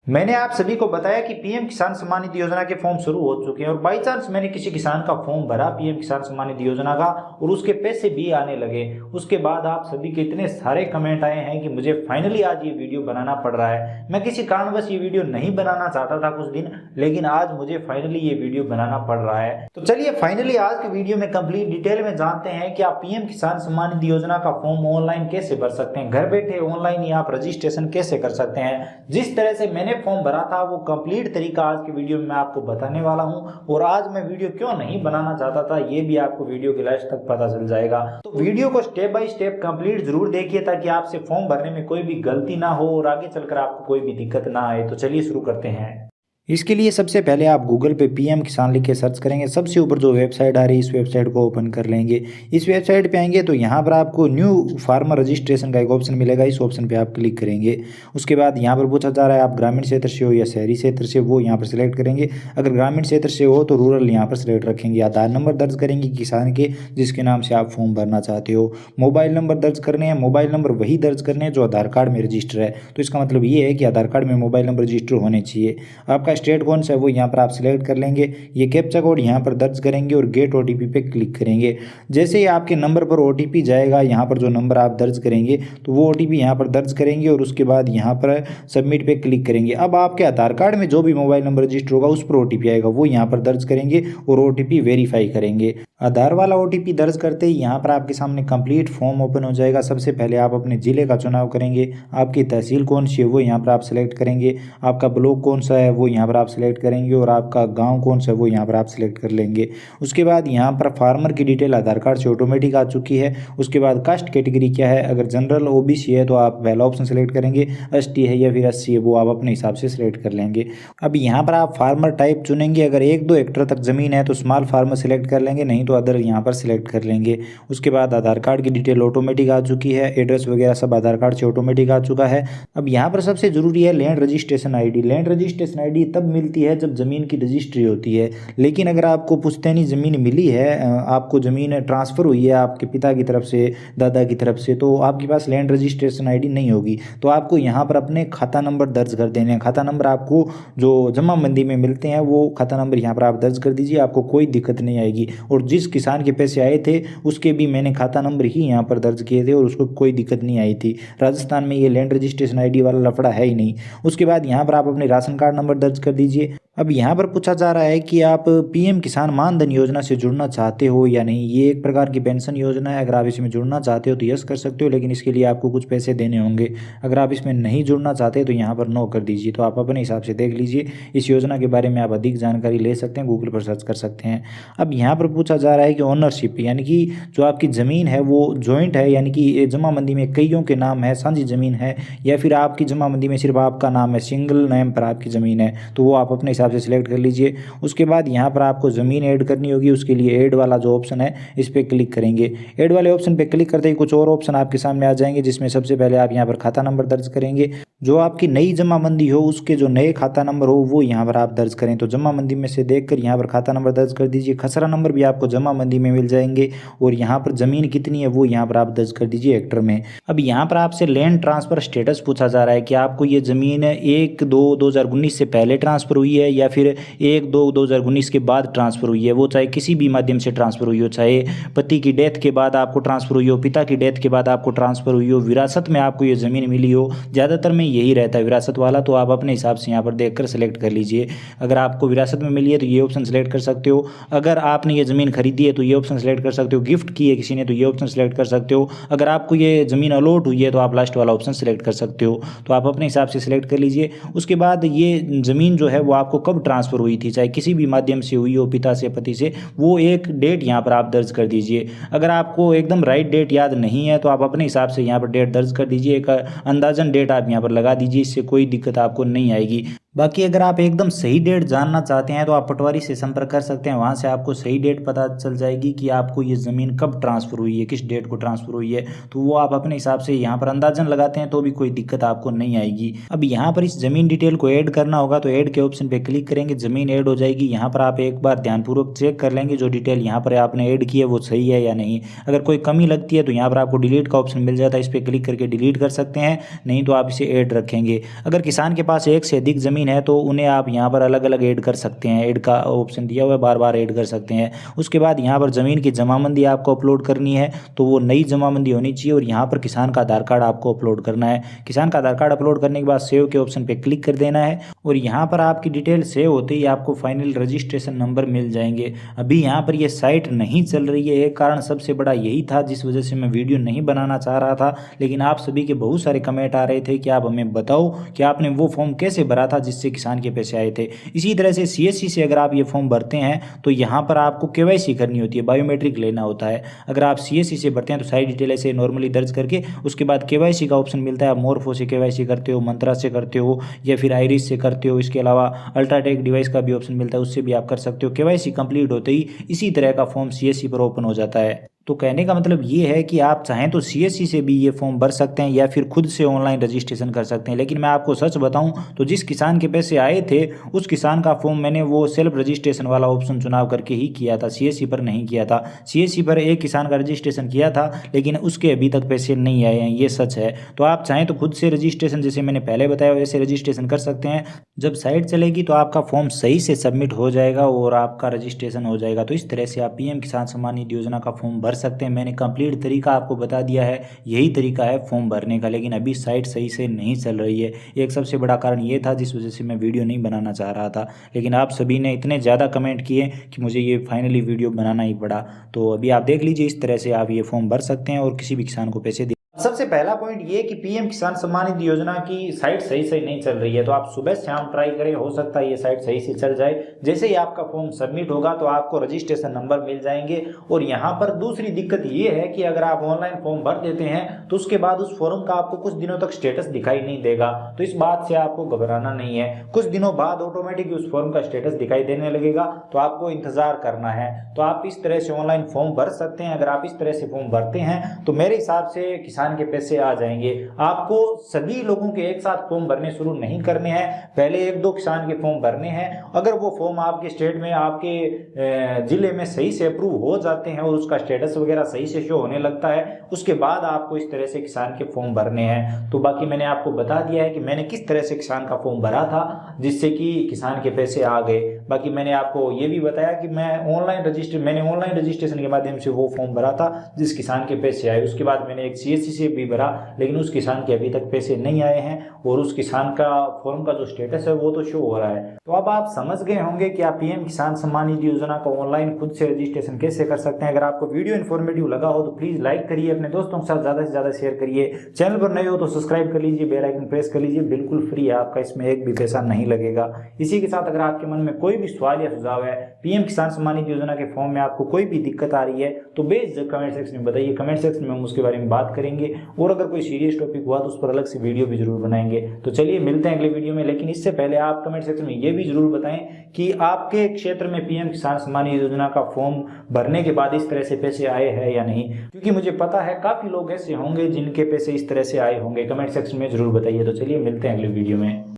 मैंने आप सभी को बताया कि पीएम किसान सम्मान निधि योजना के फॉर्म शुरू हो चुके हैं और बाई चांस मैंने किसी किसान का फॉर्म भरा पीएम किसान सम्मान निधि योजना का और उसके पैसे भी आने लगे। उसके बाद आप सभी के इतने सारे कमेंट आए हैं कि मुझे फाइनली आज ये वीडियो बनाना पड़ रहा है। मैं किसी कारणवश ये वीडियो नहीं बनाना चाहता था कुछ दिन, लेकिन आज मुझे फाइनली ये वीडियो बनाना पड़ रहा है। तो चलिए फाइनली आज के वीडियो में कंप्लीट डिटेल में जानते हैं कि आप पीएम किसान सम्मान निधि योजना का फॉर्म ऑनलाइन कैसे भर सकते हैं, घर बैठे ऑनलाइन ही आप रजिस्ट्रेशन कैसे कर सकते हैं। जिस तरह से मैंने फॉर्म भरा था वो कंप्लीट तरीका आज की वीडियो में मैं आपको बताने वाला हूं और आज मैं वीडियो क्यों नहीं बनाना चाहता था ये भी आपको वीडियो के लास्ट तक पता चल जाएगा। तो वीडियो को स्टेप बाय स्टेप कंप्लीट जरूर देखिए ताकि आपसे फॉर्म भरने में कोई भी गलती ना हो और आगे चलकर आपको कोई भी दिक्कत ना आए। तो चलिए शुरू करते हैं। इसके लिए सबसे पहले आप गूगल पे पीएम किसान लिख के सर्च करेंगे। सबसे ऊपर जो वेबसाइट आ रही है इस वेबसाइट को ओपन कर लेंगे। इस वेबसाइट पे आएंगे तो यहाँ पर आपको न्यू फार्मर रजिस्ट्रेशन का एक ऑप्शन मिलेगा, इस ऑप्शन पे आप क्लिक करेंगे। उसके बाद यहाँ पर पूछा जा रहा है आप ग्रामीण क्षेत्र से हो या शहरी क्षेत्र से, वो यहाँ पर सिलेक्ट करेंगे। अगर ग्रामीण क्षेत्र से हो तो रूरल यहाँ पर सिलेक्ट रखेंगे। आधार नंबर दर्ज करेंगे किसान के जिसके नाम से आप फॉर्म भरना चाहते हो। मोबाइल नंबर दर्ज करने हैं, मोबाइल नंबर वही दर्ज करने हैं जो आधार कार्ड में रजिस्टर है। तो इसका मतलब ये है कि आधार कार्ड में मोबाइल नंबर रजिस्टर होने चाहिए। आपका स्टेट कौन सा है वो यहाँ पर आप सिलेक्ट कर लेंगे। ये कैप्चा कोड यहाँ पर दर्ज करेंगे और गेट ओटीपी पे क्लिक करेंगे। जैसे ही आपके नंबर पर ओटीपी जाएगा, यहाँ पर जो नंबर आप दर्ज करेंगे तो वो ओटीपी यहाँ पर दर्ज करेंगे और उसके बाद यहाँ पर सबमिट पे क्लिक करेंगे। अब आपके आधार कार्ड में जो भी मोबाइल नंबर रजिस्टर होगा उस पर ओटीपी आएगा, वो यहाँ पर दर्ज करेंगे और ओटीपी वेरीफाई करेंगे। आधार वाला ओटीपी दर्ज करते ही यहाँ पर आपके सामने कंप्लीट फॉर्म ओपन हो जाएगा। सबसे पहले आप अपने ज़िले का चुनाव करेंगे, आपकी तहसील कौन सी है वो यहाँ पर आप सिलेक्ट करेंगे, आपका ब्लॉक कौन सा है वो यहाँ पर आप सिलेक्ट करेंगे और आपका गांव कौन सा है वो यहाँ पर आप सिलेक्ट कर लेंगे। उसके बाद यहाँ पर फार्मर की डिटेल आधार कार्ड से ऑटोमेटिक आ चुकी है। उसके बाद कास्ट कैटेगरी क्या है, अगर जनरल ओबीसी है तो आप पहला ऑप्शन सेलेक्ट करेंगे, एसटी है या फिर एससी है वो आप अपने हिसाब से सिलेक्ट कर लेंगे। अब यहाँ पर आप फार्मर टाइप चुनेंगे, अगर 1-2 हेक्टेयर तक जमीन है तो स्मॉल फार्मर सिलेक्ट कर लेंगे, नहीं तो अदर यहाँ पर सिलेक्ट कर लेंगे। उसके बाद आधार कार्ड की डिटेल ऑटोमेटिक आ चुकी है, एड्रेस वगैरह सब आधार कार्ड से ऑटोमेटिक आ चुका है। अब यहाँ पर सबसे जरूरी है land registration ID. Land registration ID तब मिलती है जब जमीन की रजिस्ट्री होती है, लेकिन अगर आपको पुश्तैनी ज़मीन मिली है, आपको ज़मीन ट्रांसफ़र हुई है आपके पिता की तरफ से, दादा की तरफ से, तो आपके पास लैंड रजिस्ट्रेशन आईडी नहीं होगी। तो आपको यहाँ पर अपने खाता नंबर दर्ज कर देने हैं। खाता नंबर आपको जो जमा मंदी में मिलते हैं वो खाता नंबर यहाँ पर आप दर्ज कर दीजिए, आपको कोई दिक्कत नहीं आएगी। और जिस किसान के पैसे आए थे उसके भी मैंने खाता नंबर ही यहाँ पर दर्ज किए थे और उसको कोई दिक्कत नहीं आई थी। राजस्थान में ये लैंड रजिस्ट्रेशन आईडी वाला लफड़ा है ही नहीं। उसके बाद यहाँ पर आप अपने राशन कार्ड नंबर दर्ज कर दीजिए। अब यहाँ पर पूछा जा रहा है कि आप पीएम किसान मानधन योजना से जुड़ना चाहते हो या नहीं। ये एक प्रकार की पेंशन योजना है, अगर आप इसमें जुड़ना चाहते हो तो यस कर सकते हो, लेकिन इसके लिए आपको कुछ पैसे देने होंगे। अगर आप इसमें नहीं जुड़ना चाहते तो यहाँ पर नो कर दीजिए। तो आप अपने हिसाब से देख लीजिए, इस योजना के बारे में आप अधिक जानकारी ले सकते हैं, गूगल पर सर्च कर सकते हैं। अब यहाँ पर पूछा जा रहा है कि ओनरशिप यानी कि जो आपकी ज़मीन है वो जॉइंट है, यानी कि जमाबंदी में कईयों के नाम है, साझी ज़मीन है, या फिर आपकी जमाबंदी में सिर्फ आपका नाम है, सिंगल नेम पर आपकी ज़मीन है, तो वो आप अपने हिसाब से सिलेक्ट कर लीजिए। उसके बाद यहाँ पर आपको ज़मीन ऐड करनी होगी, उसके लिए ऐड वाला जो ऑप्शन है इस पर क्लिक करेंगे। ऐड वाले ऑप्शन पे क्लिक करते ही कुछ और ऑप्शन आपके सामने आ जाएंगे, जिसमें सबसे पहले आप यहाँ पर खाता नंबर दर्ज करेंगे। जो आपकी नई जमाबंदी हो उसके जो नए खाता नंबर हो वो यहाँ पर आप दर्ज करें। तो जमाबंदी में से देखकर यहाँ पर खाता नंबर दर्ज कर दीजिए। खसरा नंबर भी आपको जमाबंदी में मिल जाएंगे और यहाँ पर ज़मीन कितनी है वो यहाँ पर आप दर्ज कर दीजिए हेक्टर में। अब यहाँ पर आपसे लैंड ट्रांसफ़र स्टेटस पूछा जा रहा है कि आपको ये ज़मीन 1/2/2019 से पहले ट्रांसफ़र हुई है या फिर 1/2/2019 के बाद ट्रांसफ़र हुई है। वो चाहे किसी भी माध्यम से ट्रांसफ़र हुई हो, चाहे पति की डेथ के बाद आपको ट्रांसफ़र हुई हो, पिता की डेथ के बाद आपको ट्रांसफ़र हुई हो, विरासत में आपको ये ज़मीन मिली हो। ज़्यादातर में यही रहता है विरासत वाला, तो आप अपने हिसाब से यहाँ पर देखकर सेलेक्ट कर लीजिए। अगर आपको विरासत में मिली है तो ये ऑप्शन सेलेक्ट कर सकते हो। अगर आपने ये ज़मीन खरीदी है तो ये ऑप्शन सेलेक्ट कर सकते हो। गिफ्ट की है किसी ने तो ये ऑप्शन सेलेक्ट कर सकते हो। अगर आपको ये ज़मीन अलॉट हुई है तो आप लास्ट वाला ऑप्शन सेलेक्ट कर सकते हो। तो आप अपने हिसाब से सिलेक्ट कर लीजिए। उसके बाद ये ज़मीन जो है वो आपको कब ट्रांसफ़र हुई थी, चाहे किसी भी माध्यम से हुई हो, पिता से, पति से, वो एक डेट यहाँ पर आप दर्ज कर दीजिए। अगर आपको एकदम राइट डेट याद नहीं है तो आप अपने हिसाब से यहाँ पर डेट दर्ज कर दीजिए। एक अंदाजन डेट आप यहाँ पर लगा दीजिए, इससे कोई दिक्कत आपको नहीं आएगी। बाकी अगर आप एकदम सही डेट जानना चाहते हैं तो आप पटवारी से संपर्क कर सकते हैं, वहाँ से आपको सही डेट पता चल जाएगी कि आपको ये ज़मीन कब ट्रांसफ़र हुई है, किस डेट को ट्रांसफ़र हुई है। तो वो आप अपने हिसाब से यहाँ पर अंदाजन लगाते हैं तो भी कोई दिक्कत आपको नहीं आएगी। अब यहाँ पर इस ज़मीन डिटेल को ऐड करना होगा तो ऐड के ऑप्शन पर क्लिक करेंगे, ज़मीन ऐड हो जाएगी। यहाँ पर आप एक बार ध्यानपूर्वक चेक कर लेंगे जो डिटेल यहाँ पर आपने ऐड की है वो सही है या नहीं। अगर कोई कमी लगती है तो यहाँ पर आपको डिलीट का ऑप्शन मिल जाता है, इस पर क्लिक करके डिलीट कर सकते हैं, नहीं तो आप इसे ऐड रखेंगे। अगर किसान के पास एक से अधिक ज़मीन है तो उन्हें आप यहाँ पर अलग अलग ऐड कर सकते हैं, ऐड का ऑप्शन दिया हुआ है, बार बार ऐड कर सकते हैं। उसके बाद यहाँ पर ज़मीन की जमाबंदी आपको अपलोड करनी है तो वो नई जमाबंदी होनी चाहिए और यहाँ पर किसान का आधार कार्ड आपको अपलोड करना है। किसान का आधार कार्ड अपलोड करने के बाद सेव के ऑप्शन पर क्लिक कर देना है और यहाँ पर आपकी डिटेल सेव होते ही आपको फाइनल रजिस्ट्रेशन नंबर मिल जाएंगे। अभी यहाँ पर ये साइट नहीं चल रही है, एक कारण सबसे बड़ा यही था जिस वजह से मैं वीडियो नहीं बनाना चाह रहा था, लेकिन आप सभी के बहुत सारे कमेंट आ रहे थे कि आप हमें बताओ कि आपने वो फॉर्म कैसे भरा था जिससे किसान के पैसे आए थे। इसी तरह से सीएससी से अगर आप ये फॉर्म भरते हैं तो यहाँ पर आपको केवाईसी करनी होती है, बायोमेट्रिक लेना होता है। अगर आप सीएससी से भरते हैं तो सारी डिटेल ऐसे नॉर्मली दर्ज करके उसके बाद केवाईसी का ऑप्शन मिलता है। आप मोरफो से केवाईसी करते हो, मंत्रा से करते हो या फिर आइरिस से करते हो। इसके अलावा अल्ट्राटेक डिवाइस का भी ऑप्शन मिलता है, उससे भी आप कर सकते हो। केवाईसी कंप्लीट होते ही इसी तरह का फॉर्म सीएससी पर ओपन हो जाता है। तो कहने का मतलब ये है कि आप चाहें तो सीएससी से भी ये फॉर्म भर सकते हैं या फिर खुद से ऑनलाइन रजिस्ट्रेशन कर सकते हैं। लेकिन मैं आपको सच बताऊं तो जिस किसान के पैसे आए थे उस किसान का फॉर्म मैंने वो सेल्फ रजिस्ट्रेशन वाला ऑप्शन चुनाव करके ही किया था, सीएससी पर नहीं किया था। सीएससी पर एक किसान का रजिस्ट्रेशन किया था लेकिन उसके अभी तक पैसे नहीं आए हैं, ये सच है। तो आप चाहें तो खुद से रजिस्ट्रेशन जैसे मैंने पहले बताया वैसे रजिस्ट्रेशन कर सकते हैं। जब साइट चलेगी तो आपका फॉर्म सही से सबमिट हो जाएगा और आपका रजिस्ट्रेशन हो जाएगा। तो इस तरह से आप पीएम किसान सम्मान निधि योजना का फॉर्म भर सकते हैं। मैंने कंप्लीट तरीका आपको बता दिया है, यही तरीका है फॉर्म भरने का, लेकिन अभी साइट सही से नहीं चल रही है। एक सबसे बड़ा कारण ये था जिस वजह से मैं वीडियो नहीं बनाना चाह रहा था, लेकिन आप सभी ने इतने ज़्यादा कमेंट किए कि मुझे ये फाइनली वीडियो बनाना ही पड़ा। तो अभी आप देख लीजिए, इस तरह से आप ये फॉर्म भर सकते हैं और किसी भी किसान को पैसे। सबसे पहला पॉइंट ये कि पीएम किसान सम्मान निधि योजना की साइट सही से नहीं चल रही है, तो आप सुबह शाम ट्राई करें, हो सकता है ये साइट सही से चल जाए। जैसे ही आपका फॉर्म सबमिट होगा तो आपको रजिस्ट्रेशन नंबर मिल जाएंगे। और यहाँ पर दूसरी दिक्कत ये है कि अगर आप ऑनलाइन फॉर्म भर देते हैं तो उसके बाद उस फॉर्म का आपको कुछ दिनों तक स्टेटस दिखाई नहीं देगा। तो इस बात से आपको घबराना नहीं है, कुछ दिनों बाद ऑटोमेटिक उस फॉर्म का स्टेटस दिखाई देने लगेगा, तो आपको इंतजार करना है। तो आप इस तरह से ऑनलाइन फॉर्म भर सकते हैं। अगर आप इस तरह से फॉर्म भरते हैं तो मेरे हिसाब से किसान के पैसे आ जाएंगे। आपको सभी लोगों के एक साथ फॉर्म भरने शुरू नहीं करने हैं, पहले एक दो किसान के फॉर्म भरने हैं। अगर वो फॉर्म आपके स्टेट में, आपके जिले में सही से अप्रूव हो जाते हैं और उसका स्टेटस वगैरह सही से शो होने लगता है, उसके बाद आपको इस तरह से किसान के फॉर्म भरने हैं। तो बाकी मैंने आपको बता दिया है कि मैंने किस तरह से किसान का फॉर्म भरा था जिससे कि किसान के पैसे आ गए। बाकी मैंने आपको ये भी बताया कि मैंने ऑनलाइन रजिस्ट्रेशन के माध्यम से वो फॉर्म भरा था जिस किसान के पैसे आए। उसके बाद मैंने एक सीएससी से भी भरा, लेकिन उस किसान के अभी तक पैसे नहीं आए हैं और उस किसान का फॉर्म का जो स्टेटस है वो तो शो हो रहा है। तो अब आप समझ गए होंगे कि आप पीएम किसान सम्मान निधि योजना का ऑनलाइन खुद से रजिस्ट्रेशन कैसे कर सकते हैं। अगर आपको वीडियो इन्फॉर्मेटिव लगा हो तो प्लीज लाइक करिए, अपने दोस्तों के साथ ज्यादा से ज्यादा शेयर करिए। चैनल पर नए हो तो सब्सक्राइब कर लीजिए, बेल आइकन प्रेस कर लीजिए, बिल्कुल फ्री है आपका, इसमें एक भी पैसा नहीं लगेगा। इसी के साथ अगर आपके मन में कोई भी सवाल या सुझाव है पीएम किसान सम्मान निधि योजना के फॉर्म में आपको कोई भी दिक्कत आ रही है तो बेझिझक कमेंट सेक्शन में बताइए, कमेंट सेक्शन में हम उसके बारे में बात करेंगे। और अगर कोई सीरियस टॉपिक हुआ तो उस पर अलग से वीडियो भी जरूर बनाएंगे। तो चलिए मिलते हैं अगले वीडियो में, लेकिन इससे पहले आप कमेंट सेक्शन में ये भी जरूर बताएं कि आपके क्षेत्र में पीएम किसान सम्मान निधि योजना का फॉर्म भरने के बाद इस तरह से पैसे आए हैं या नहीं, क्योंकि मुझे पता है काफी लोग ऐसे होंगे जिनके पैसे इस तरह से आए होंगे। कमेंट सेक्शन में जरूर बताइए। तो चलिए मिलते हैं अगले वीडियो में।